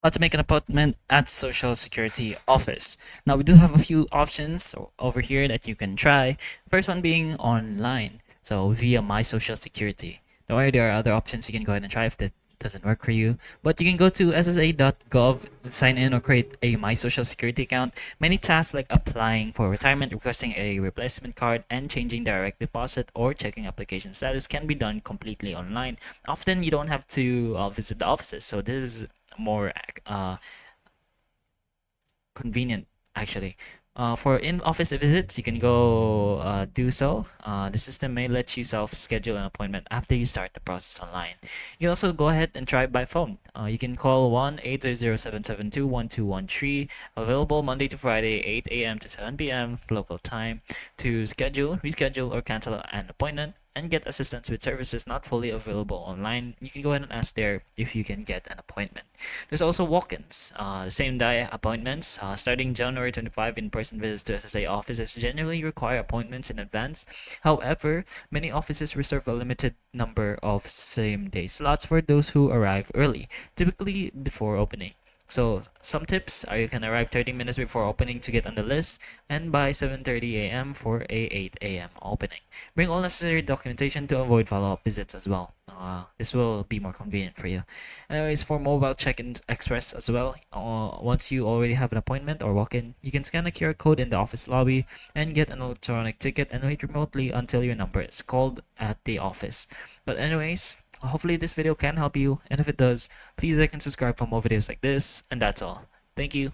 How to make an appointment at Social Security office. Now we do have a few options over here that you can try. First one being online, so via My Social Security. Don't worry, there are other options you can go ahead and try if that doesn't work for you. But you can go to ssa.gov, sign in or create a My Social Security account. Many tasks like applying for retirement, requesting a replacement card, and changing direct deposit or checking application status can be done completely online. Often you don't have to visit the offices, so this is more convenient actually. For in-office visits, you can go do so. The system may let you self-schedule an appointment after you start the process online. You can also go ahead and try by phone. You can call 1-800-772-1213, available Monday to Friday, 8 a.m. to 7 p.m. local time, to schedule, reschedule, or cancel an appointment and get assistance with services not fully available online. You can go ahead and ask there if you can get an appointment. There's also walk-ins, the same day appointments. Starting January 25, in-person visits to SSA offices generally require appointments in advance. However, many offices reserve a limited number of same-day slots for those who arrive early, typically before opening. So some tips are you can arrive 30 minutes before opening to get on the list and by 7:30 a.m. for a 8 a.m. opening. Bring all necessary documentation to avoid follow-up visits as well. This will be more convenient for you. Anyways, for mobile check-in express as well, once you already have an appointment or walk-in, you can scan a QR code in the office lobby and get an electronic ticket and wait remotely until your number is called at the office. But anyways, hopefully this video can help you, and if it does, please like and subscribe for more videos like this, and that's all. Thank you.